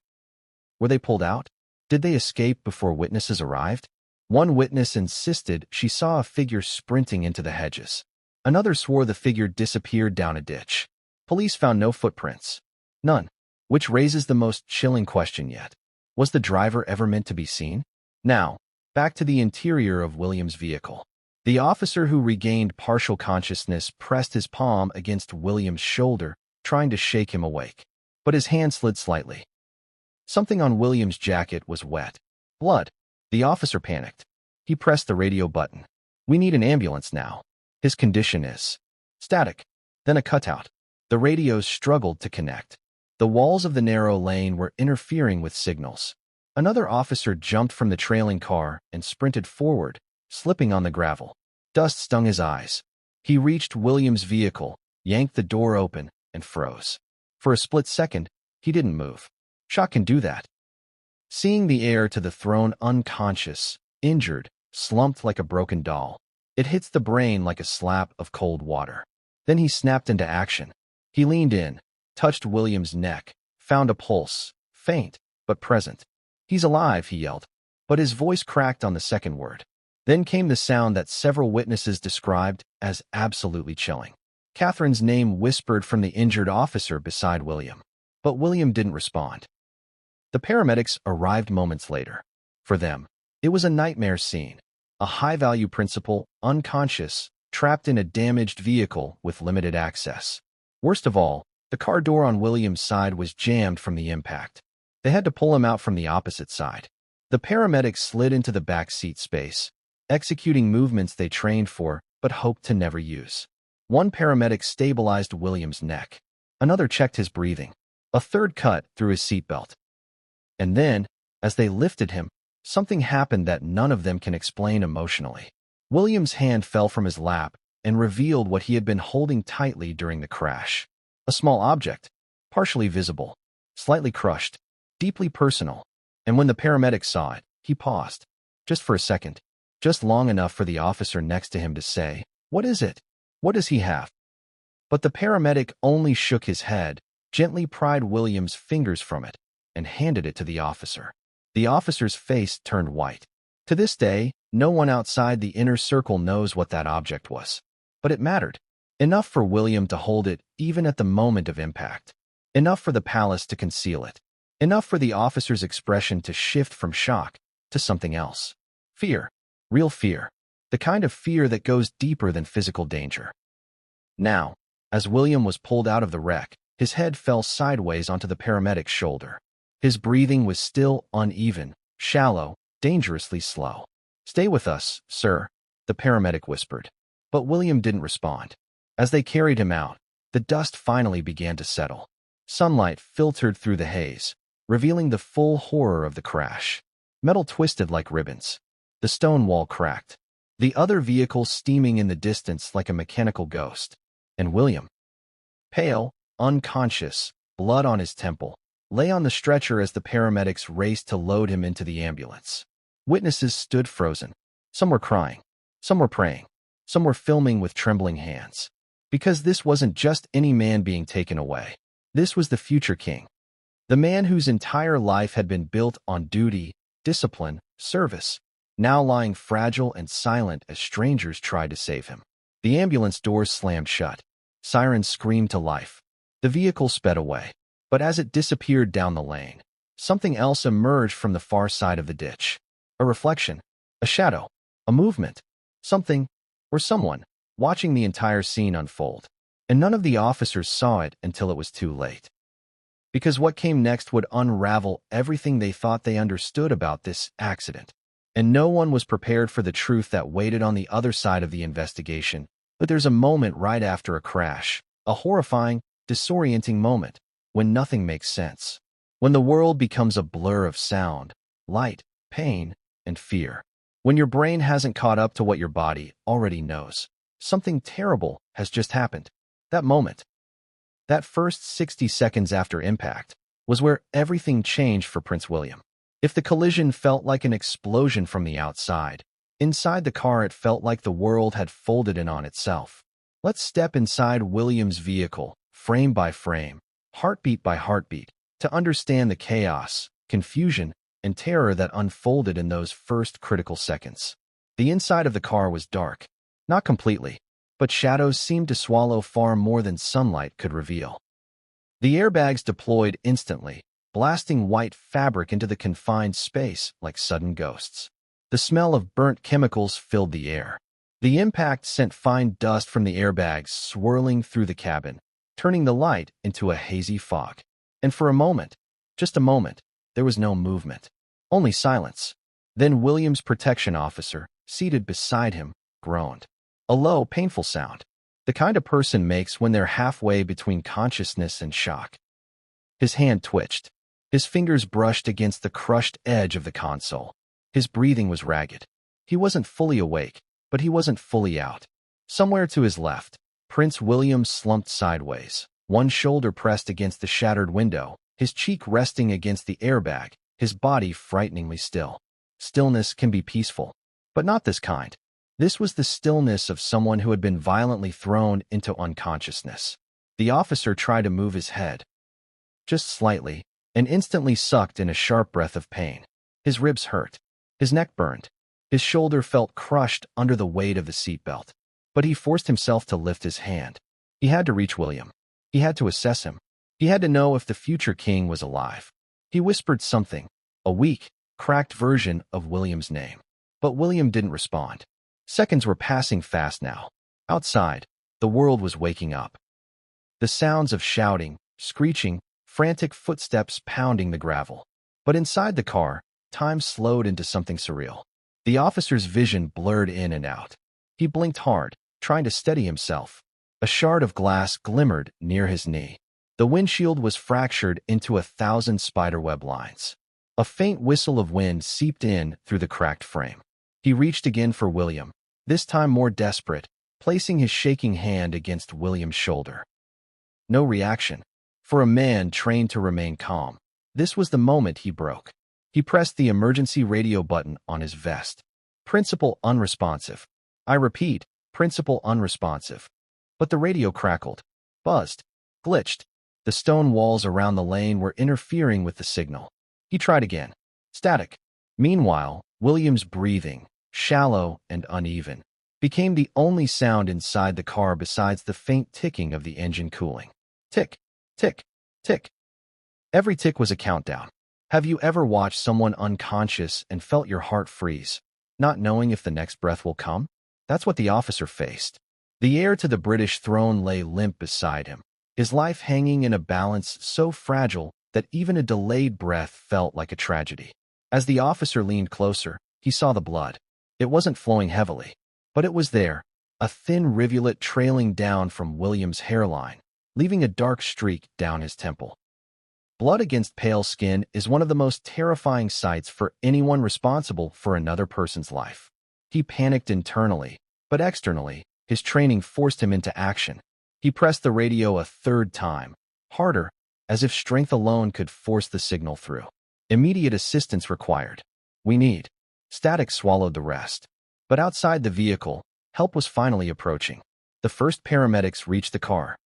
Were they pulled out? Did they escape before witnesses arrived? One witness insisted she saw a figure sprinting into the hedges. Another swore the figure disappeared down a ditch. Police found no footprints. None. Which raises the most chilling question yet. Was the driver ever meant to be seen? Now, back to the interior of William's vehicle. The officer who regained partial consciousness pressed his palm against William's shoulder, trying to shake him awake. But his hand slid slightly. Something on William's jacket was wet. Blood. The officer panicked. He pressed the radio button. We need an ambulance now. His condition is static. Then a cutout. The radios struggled to connect. The walls of the narrow lane were interfering with signals. Another officer jumped from the trailing car and sprinted forward, slipping on the gravel. Dust stung his eyes. He reached William's vehicle, yanked the door open, and froze. For a split second, he didn't move. Shock can do that. Seeing the heir to the throne unconscious, injured, slumped like a broken doll, it hits the brain like a slap of cold water. Then he snapped into action. He leaned in, touched William's neck, found a pulse, faint, but present. He's alive, he yelled, but his voice cracked on the second word. Then came the sound that several witnesses described as absolutely chilling. Catherine's name whispered from the injured officer beside William. But William didn't respond. The paramedics arrived moments later. For them, it was a nightmare scene. A high-value principal, unconscious, trapped in a damaged vehicle with limited access. Worst of all, the car door on William's side was jammed from the impact. They had to pull him out from the opposite side. The paramedics slid into the back seat space, executing movements they trained for but hoped to never use. One paramedic stabilized William's neck. Another checked his breathing. A third cut through his seatbelt. And then, as they lifted him, something happened that none of them can explain emotionally. William's hand fell from his lap and revealed what he had been holding tightly during the crash. A small object, partially visible, slightly crushed, deeply personal. And when the paramedic saw it, he paused. Just for a second. Just long enough for the officer next to him to say, "What is it? What does he have?" But the paramedic only shook his head, gently pried William's fingers from it, and handed it to the officer. The officer's face turned white. To this day, no one outside the inner circle knows what that object was. But it mattered. Enough for William to hold it even at the moment of impact. Enough for the palace to conceal it. Enough for the officer's expression to shift from shock to something else. Fear. Real fear. The kind of fear that goes deeper than physical danger. Now, as William was pulled out of the wreck, his head fell sideways onto the paramedic's shoulder. His breathing was still uneven, shallow, dangerously slow. "Stay with us, sir," the paramedic whispered. But William didn't respond. As they carried him out, the dust finally began to settle. Sunlight filtered through the haze, revealing the full horror of the crash. Metal twisted like ribbons. The stone wall cracked. The other vehicle steaming in the distance like a mechanical ghost. And William, pale, unconscious, blood on his temple, lay on the stretcher as the paramedics raced to load him into the ambulance. Witnesses stood frozen. Some were crying. Some were praying. Some were filming with trembling hands. Because this wasn't just any man being taken away. This was the future king. The man whose entire life had been built on duty, discipline, service, now lying fragile and silent as strangers tried to save him. The ambulance doors slammed shut. Sirens screamed to life. The vehicle sped away. But as it disappeared down the lane, something else emerged from the far side of the ditch. A reflection, a shadow, a movement, something, or someone, watching the entire scene unfold. And none of the officers saw it until it was too late. Because what came next would unravel everything they thought they understood about this accident. And no one was prepared for the truth that waited on the other side of the investigation. But there's a moment right after a crash, a horrifying, disorienting moment, when nothing makes sense. When the world becomes a blur of sound, light, pain, and fear. When your brain hasn't caught up to what your body already knows. Something terrible has just happened. That moment, that first 60 seconds after impact, was where everything changed for Prince William. If the collision felt like an explosion from the outside, inside the car it felt like the world had folded in on itself. Let's step inside William's vehicle, frame by frame, heartbeat by heartbeat, to understand the chaos, confusion, and terror that unfolded in those first critical seconds. The inside of the car was dark. Not completely, but shadows seemed to swallow far more than sunlight could reveal. The airbags deployed instantly, blasting white fabric into the confined space like sudden ghosts. The smell of burnt chemicals filled the air. The impact sent fine dust from the airbags swirling through the cabin, turning the light into a hazy fog. And for a moment, just a moment, there was no movement. Only silence. Then William's protection officer, seated beside him, groaned. A low, painful sound. The kind a person makes when they're halfway between consciousness and shock. His hand twitched. His fingers brushed against the crushed edge of the console. His breathing was ragged. He wasn't fully awake, but he wasn't fully out. Somewhere to his left, Prince William slumped sideways, one shoulder pressed against the shattered window, his cheek resting against the airbag, his body frighteningly still. Stillness can be peaceful, but not this kind. This was the stillness of someone who had been violently thrown into unconsciousness. The officer tried to move his head, just slightly, and instantly sucked in a sharp breath of pain. His ribs hurt. His neck burned. His shoulder felt crushed under the weight of the seatbelt. But he forced himself to lift his hand. He had to reach William. He had to assess him. He had to know if the future king was alive. He whispered something, a weak, cracked version of William's name. But William didn't respond. Seconds were passing fast now. Outside, the world was waking up. The sounds of shouting, screeching, frantic footsteps pounding the gravel. But inside the car, time slowed into something surreal. The officer's vision blurred in and out. He blinked hard, trying to steady himself. A shard of glass glimmered near his knee. The windshield was fractured into 1,000 spiderweb lines. A faint whistle of wind seeped in through the cracked frame. He reached again for William, this time more desperate, placing his shaking hand against William's shoulder. No reaction. For a man trained to remain calm, this was the moment he broke. He pressed the emergency radio button on his vest. Principal unresponsive. I repeat, principal unresponsive. But the radio crackled, buzzed, glitched. The stone walls around the lane were interfering with the signal. He tried again. Static. Meanwhile, William's breathing, shallow and uneven, became the only sound inside the car besides the faint ticking of the engine cooling. Tick, tick, tick. Every tick was a countdown. Have you ever watched someone unconscious and felt your heart freeze, not knowing if the next breath will come? That's what the officer faced. The heir to the British throne lay limp beside him, his life hanging in a balance so fragile that even a delayed breath felt like a tragedy. As the officer leaned closer, he saw the blood. It wasn't flowing heavily, but it was there, a thin rivulet trailing down from William's hairline, leaving a dark streak down his temple. Blood against pale skin is one of the most terrifying sights for anyone responsible for another person's life. He panicked internally, but externally, his training forced him into action. He pressed the radio a third time, harder, as if strength alone could force the signal through. Immediate assistance required. We need. Static swallowed the rest. But outside the vehicle, help was finally approaching. The first paramedics reached the car.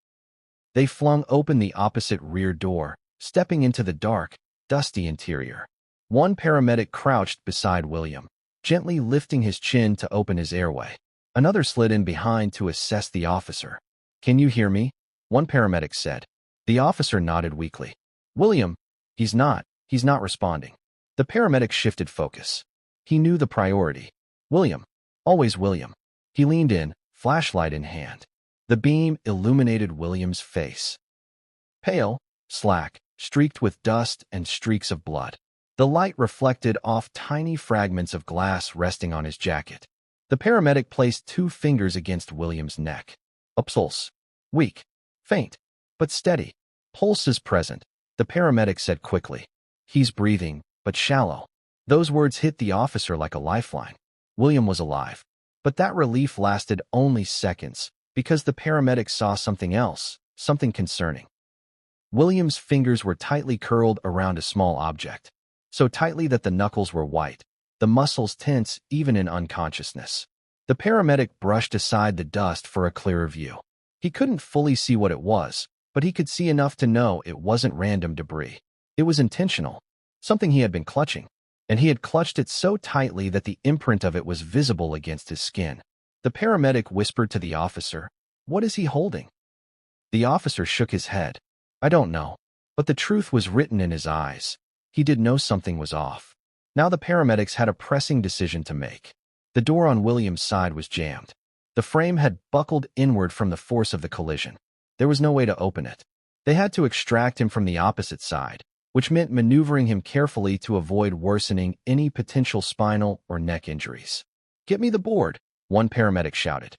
They flung open the opposite rear door, stepping into the dark, dusty interior. One paramedic crouched beside William, gently lifting his chin to open his airway. Another slid in behind to assess the officer. "Can you hear me?" one paramedic said. The officer nodded weakly. "William, he's not responding." The paramedic shifted focus. He knew the priority. William. Always William. He leaned in, flashlight in hand. The beam illuminated William's face. Pale, slack, streaked with dust and streaks of blood. The light reflected off tiny fragments of glass resting on his jacket. The paramedic placed 2 fingers against William's neck. A pulse. Weak. Faint. But steady. "Pulse is present," the paramedic said quickly. "He's breathing, but shallow." Those words hit the officer like a lifeline. William was alive. But that relief lasted only seconds, because the paramedic saw something else, something concerning. William's fingers were tightly curled around a small object. So tightly that the knuckles were white, the muscles tense even in unconsciousness. The paramedic brushed aside the dust for a clearer view. He couldn't fully see what it was, but he could see enough to know it wasn't random debris. It was intentional, something he had been clutching, and he had clutched it so tightly that the imprint of it was visible against his skin. The paramedic whispered to the officer, "What is he holding?" The officer shook his head. "I don't know." But the truth was written in his eyes. He did know something was off. Now the paramedics had a pressing decision to make. The door on William's side was jammed. The frame had buckled inward from the force of the collision. There was no way to open it. They had to extract him from the opposite side, which meant maneuvering him carefully to avoid worsening any potential spinal or neck injuries. "Get me the board," one paramedic shouted.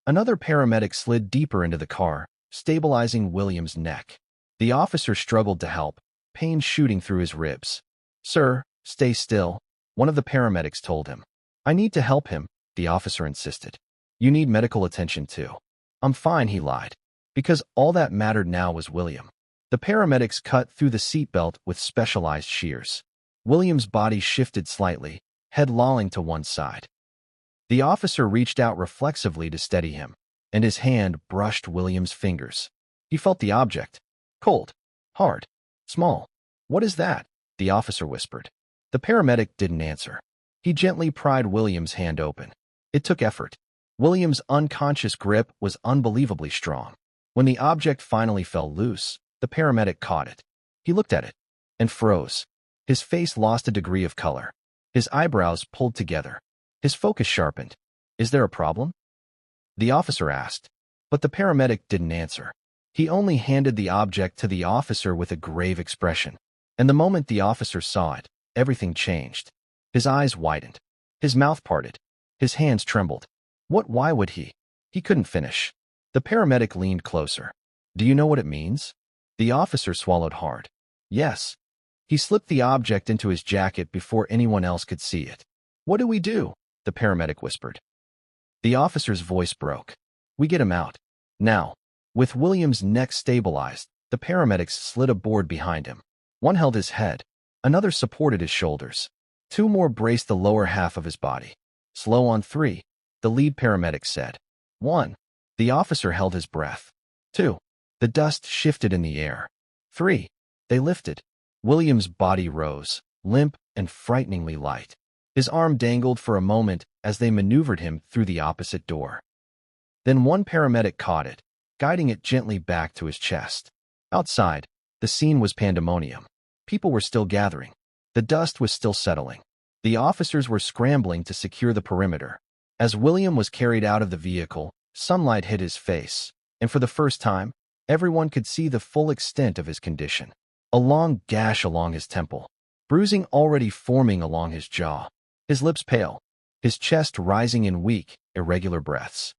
Another paramedic slid deeper into the car, stabilizing William's neck. The officer struggled to help, pain shooting through his ribs. "Sir, stay still," one of the paramedics told him. "I need to help him," the officer insisted. "You need medical attention too." "I'm fine," he lied. Because all that mattered now was William. The paramedics cut through the seatbelt with specialized shears. William's body shifted slightly, head lolling to one side. The officer reached out reflexively to steady him, and his hand brushed William's fingers. He felt the object. Cold. Hard. Small. "What is that?" the officer whispered. The paramedic didn't answer. He gently pried William's hand open. It took effort. William's unconscious grip was unbelievably strong. When the object finally fell loose, the paramedic caught it. He looked at it and froze. His face lost a degree of color. His eyebrows pulled together. His focus sharpened. "Is there a problem?" the officer asked. But the paramedic didn't answer. He only handed the object to the officer with a grave expression. And the moment the officer saw it, everything changed. His eyes widened. His mouth parted. His hands trembled. Why would he? He couldn't finish. The paramedic leaned closer. "Do you know what it means?" The officer swallowed hard. "Yes." He slipped the object into his jacket before anyone else could see it. "What do we do?" the paramedic whispered. The officer's voice broke. "We get him out. Now." With William's neck stabilized, the paramedics slid a board behind him. One held his head. Another supported his shoulders. 2 more braced the lower half of his body. "Slow on 3, the lead paramedic said. 1. The officer held his breath. 2. The dust shifted in the air. 3. They lifted. William's body rose, limp and frighteningly light. His arm dangled for a moment as they maneuvered him through the opposite door. Then one paramedic caught it, guiding it gently back to his chest. Outside, the scene was pandemonium. People were still gathering. The dust was still settling. The officers were scrambling to secure the perimeter. As William was carried out of the vehicle, sunlight hit his face, and for the first time, everyone could see the full extent of his condition. A long gash along his temple, bruising already forming along his jaw, his lips pale, his chest rising in weak, irregular breaths.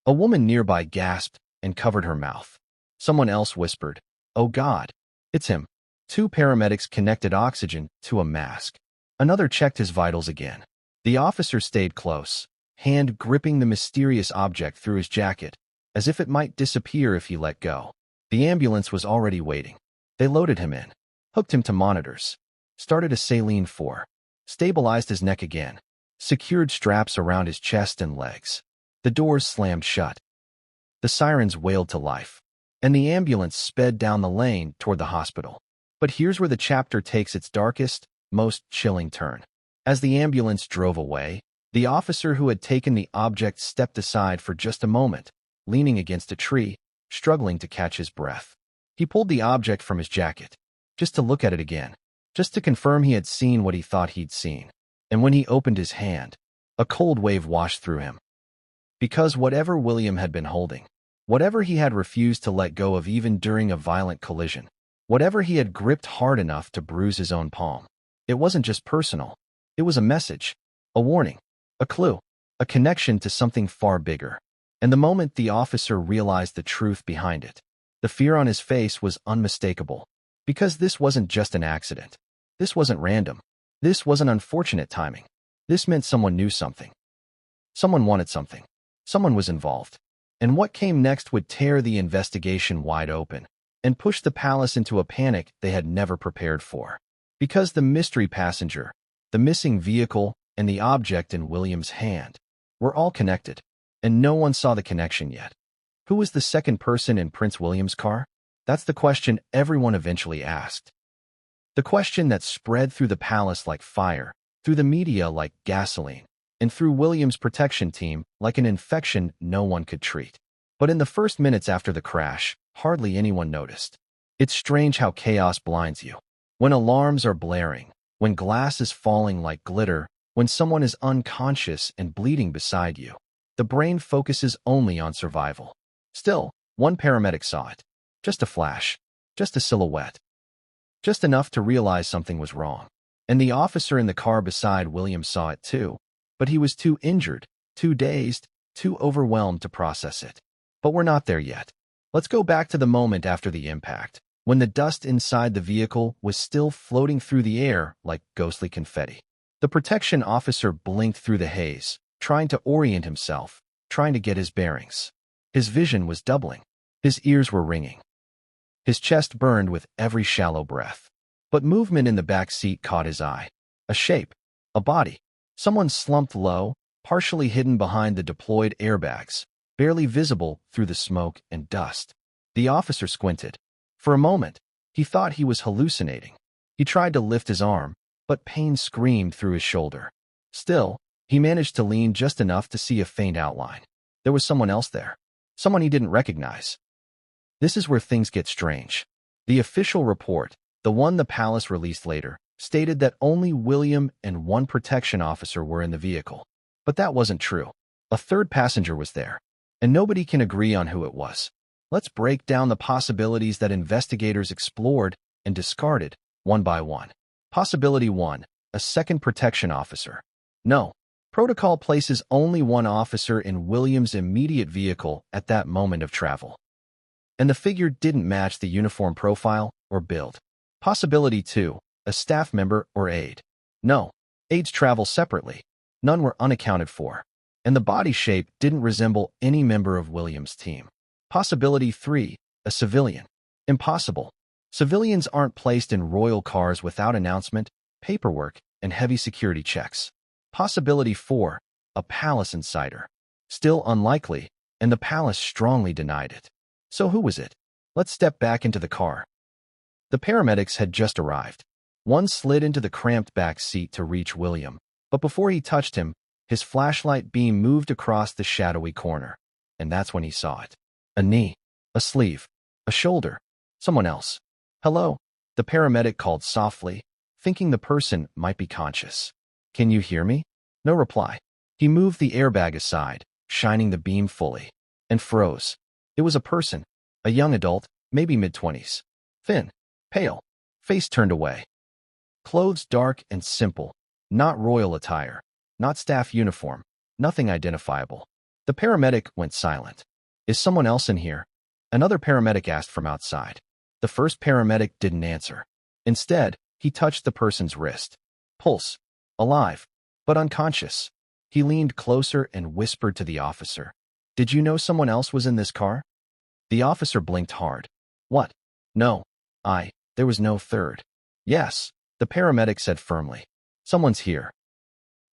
A woman nearby gasped and covered her mouth. Someone else whispered, "Oh God, it's him." 2 paramedics connected oxygen to a mask. Another checked his vitals again. The officer stayed close, hand gripping the mysterious object through his jacket, as if it might disappear if he let go. The ambulance was already waiting. They loaded him in, hooked him to monitors, started a saline 4, stabilized his neck again, secured straps around his chest and legs. The doors slammed shut. The sirens wailed to life, and the ambulance sped down the lane toward the hospital. But here's where the chapter takes its darkest, most chilling turn. As the ambulance drove away, the officer who had taken the object stepped aside for just a moment, leaning against a tree, struggling to catch his breath. He pulled the object from his jacket, just to look at it again, just to confirm he had seen what he thought he'd seen. And when he opened his hand, a cold wave washed through him. Because whatever William had been holding, whatever he had refused to let go of even during a violent collision, whatever he had gripped hard enough to bruise his own palm, it wasn't just personal. It was a message, a warning, a clue, a connection to something far bigger. And the moment the officer realized the truth behind it, the fear on his face was unmistakable. Because this wasn't just an accident. This wasn't random. This wasn't unfortunate timing. This meant someone knew something. Someone wanted something. Someone was involved. And what came next would tear the investigation wide open and push the palace into a panic they had never prepared for. Because the mystery passenger, the missing vehicle, and the object in William's hand were all connected, and no one saw the connection yet. Who was the second person in Prince William's car? That's the question everyone eventually asked. The question that spread through the palace like fire, through the media like gasoline, and through William's protection team like an infection no one could treat. But in the first minutes after the crash, hardly anyone noticed. It's strange how chaos blinds you. When alarms are blaring, when glass is falling like glitter, when someone is unconscious and bleeding beside you, the brain focuses only on survival. Still, one paramedic saw it. Just a flash. Just a silhouette. Just enough to realize something was wrong. And the officer in the car beside William saw it too. But he was too injured, too dazed, too overwhelmed to process it. But we're not there yet. Let's go back to the moment after the impact, when the dust inside the vehicle was still floating through the air like ghostly confetti. The protection officer blinked through the haze, trying to orient himself, trying to get his bearings. His vision was doubling. His ears were ringing. His chest burned with every shallow breath. But movement in the back seat caught his eye. A shape. A body. Someone slumped low, partially hidden behind the deployed airbags, barely visible through the smoke and dust. The officer squinted. For a moment, he thought he was hallucinating. He tried to lift his arm, but pain screamed through his shoulder. Still, he managed to lean just enough to see a faint outline. There was someone else there. Someone he didn't recognize. This is where things get strange. The official report, the one the palace released later, stated that only William and one protection officer were in the vehicle. But that wasn't true. A third passenger was there, and nobody can agree on who it was. Let's break down the possibilities that investigators explored and discarded, one by one. Possibility 1, a second protection officer. No. Protocol places only one officer in William's immediate vehicle at that moment of travel. And the figure didn't match the uniform profile or build. Possibility 2, a staff member or aide. No. Aides travel separately. None were unaccounted for. And the body shape didn't resemble any member of William's team. Possibility 3, a civilian. Impossible. Civilians aren't placed in royal cars without announcement, paperwork, and heavy security checks. Possibility 4, a palace insider. Still unlikely, and the palace strongly denied it. So who was it? Let's step back into the car. The paramedics had just arrived. One slid into the cramped back seat to reach William, but before he touched him, his flashlight beam moved across the shadowy corner, and that's when he saw it. A knee, a sleeve, a shoulder, someone else. Hello, the paramedic called softly, thinking the person might be conscious. Can you hear me? No reply. He moved the airbag aside, shining the beam fully, and froze. It was a person, a young adult, maybe mid-20s. Thin, pale, face turned away. Clothes dark and simple, not royal attire, not staff uniform, nothing identifiable. The paramedic went silent. Is someone else in here? Another paramedic asked from outside. The first paramedic didn't answer. Instead, he touched the person's wrist. Pulse. Alive, but unconscious. He leaned closer and whispered to the officer. Did you know someone else was in this car? The officer blinked hard. What? No. There was no third. Yes, the paramedic said firmly. Someone's here.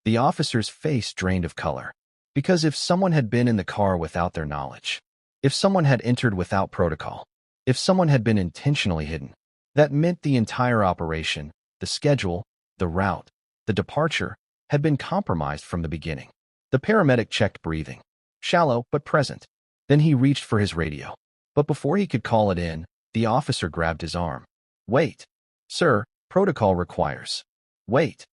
The officer's face drained of color. Because if someone had been in the car without their knowledge, if someone had entered without protocol, if someone had been intentionally hidden, that meant the entire operation, the schedule, the route, the departure, had been compromised from the beginning. The paramedic checked breathing. Shallow but present. Then he reached for his radio. But before he could call it in, the officer grabbed his arm. Wait. Sir, protocol requires. Wait.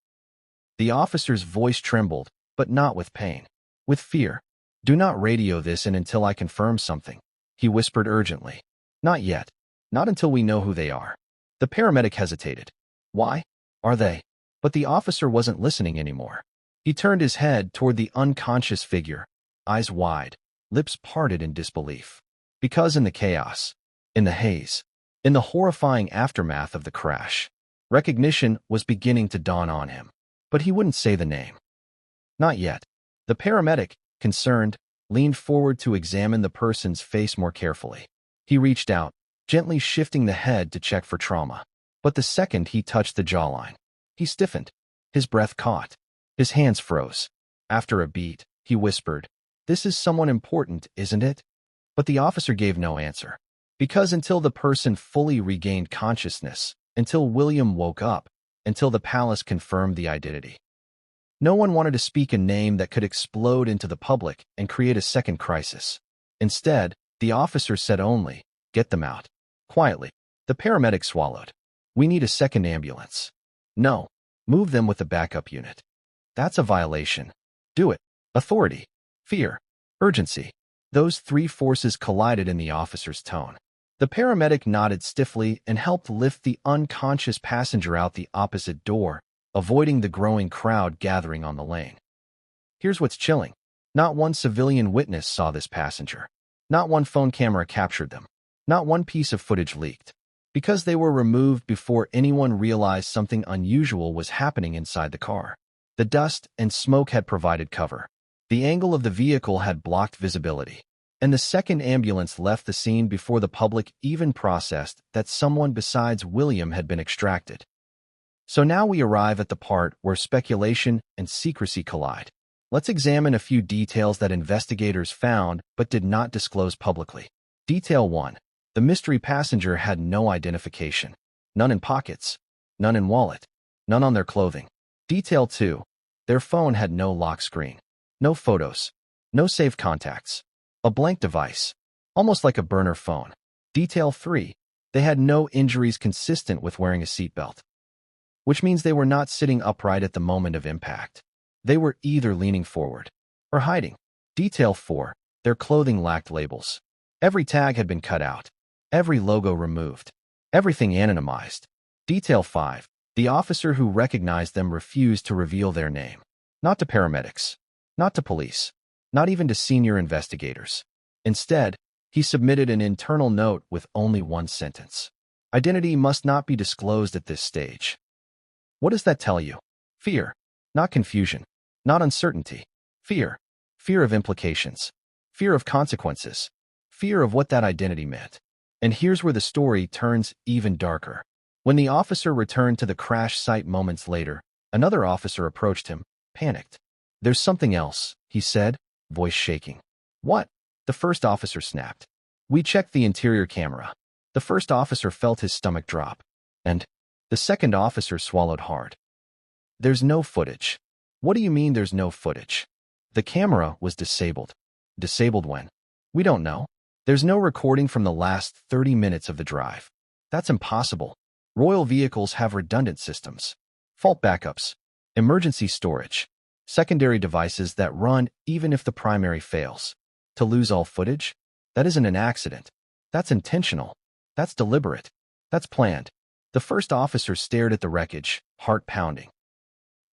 The officer's voice trembled, but not with pain. With fear. Do not radio this in until I confirm something, he whispered urgently. Not yet. Not until we know who they are. The paramedic hesitated. Why? Are they? But the officer wasn't listening anymore. He turned his head toward the unconscious figure, eyes wide, lips parted in disbelief. Because in the chaos, in the haze, in the horrifying aftermath of the crash, recognition was beginning to dawn on him. But he wouldn't say the name. Not yet. The paramedic, concerned, leaned forward to examine the person's face more carefully. He reached out, gently shifting the head to check for trauma. But the second he touched the jawline, he stiffened. His breath caught. His hands froze. After a beat, he whispered, "This is someone important, isn't it?" But the officer gave no answer. Because until the person fully regained consciousness, until William woke up, until the palace confirmed the identity, no one wanted to speak a name that could explode into the public and create a second crisis. Instead, the officer said only, "Get them out." Quietly. The paramedic swallowed. "We need a second ambulance." "No. Move them with the backup unit." "That's a violation." "Do it." Authority. Fear. Urgency. Those three forces collided in the officer's tone. The paramedic nodded stiffly and helped lift the unconscious passenger out the opposite door, avoiding the growing crowd gathering on the lane. Here's what's chilling. Not one civilian witness saw this passenger. Not one phone camera captured them. Not one piece of footage leaked. Because they were removed before anyone realized something unusual was happening inside the car. The dust and smoke had provided cover. The angle of the vehicle had blocked visibility. And the second ambulance left the scene before the public even processed that someone besides William had been extracted. So now we arrive at the part where speculation and secrecy collide. Let's examine a few details that investigators found but did not disclose publicly. Detail 1. The mystery passenger had no identification. None in pockets. None in wallet. None on their clothing. Detail 2. Their phone had no lock screen. No photos. No saved contacts. A blank device. Almost like a burner phone. Detail 3. They had no injuries consistent with wearing a seatbelt. Which means they were not sitting upright at the moment of impact. They were either leaning forward or hiding. Detail 4. Their clothing lacked labels. Every tag had been cut out. Every logo removed. Everything anonymized. Detail 5. The officer who recognized them refused to reveal their name. Not to paramedics. Not to police. Not even to senior investigators. Instead, he submitted an internal note with only one sentence. Identity must not be disclosed at this stage. What does that tell you? Fear. Not confusion. Not uncertainty. Fear. Fear of implications. Fear of consequences. Fear of what that identity meant. And here's where the story turns even darker. When the officer returned to the crash site moments later, another officer approached him, panicked. "There's something else," he said, voice shaking. "What?" The first officer snapped. "We checked the interior camera." The first officer felt his stomach drop. And the second officer swallowed hard. "There's no footage." "What do you mean there's no footage?" "The camera was disabled." "Disabled when?" "We don't know. There's no recording from the last 30 minutes of the drive." "That's impossible. Royal vehicles have redundant systems. Fault backups. Emergency storage. Secondary devices that run even if the primary fails. To lose all footage? That isn't an accident. That's intentional. That's deliberate. That's planned." The first officer stared at the wreckage, heart pounding.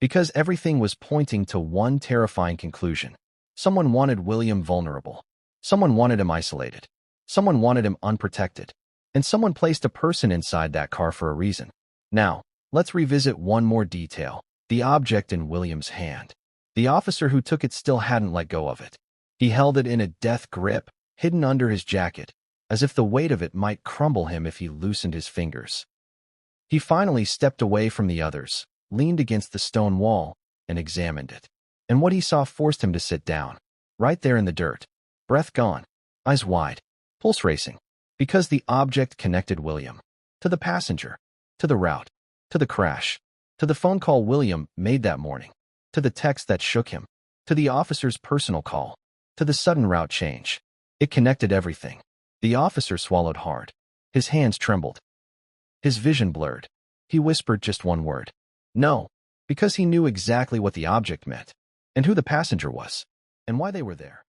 Because everything was pointing to one terrifying conclusion. Someone wanted William vulnerable. Someone wanted him isolated. Someone wanted him unprotected. And someone placed a person inside that car for a reason. Now, let's revisit one more detail. The object in William's hand. The officer who took it still hadn't let go of it. He held it in a death grip, hidden under his jacket, as if the weight of it might crumble him if he loosened his fingers. He finally stepped away from the others, leaned against the stone wall, and examined it. And what he saw forced him to sit down, right there in the dirt, breath gone, eyes wide, pulse racing, because the object connected William to the passenger, to the route, to the crash, to the phone call William made that morning, to the text that shook him, to the officer's personal call, to the sudden route change. It connected everything. The officer swallowed hard. His hands trembled. His vision blurred. He whispered just one word. No, because he knew exactly what the object meant, and who the passenger was, and why they were there.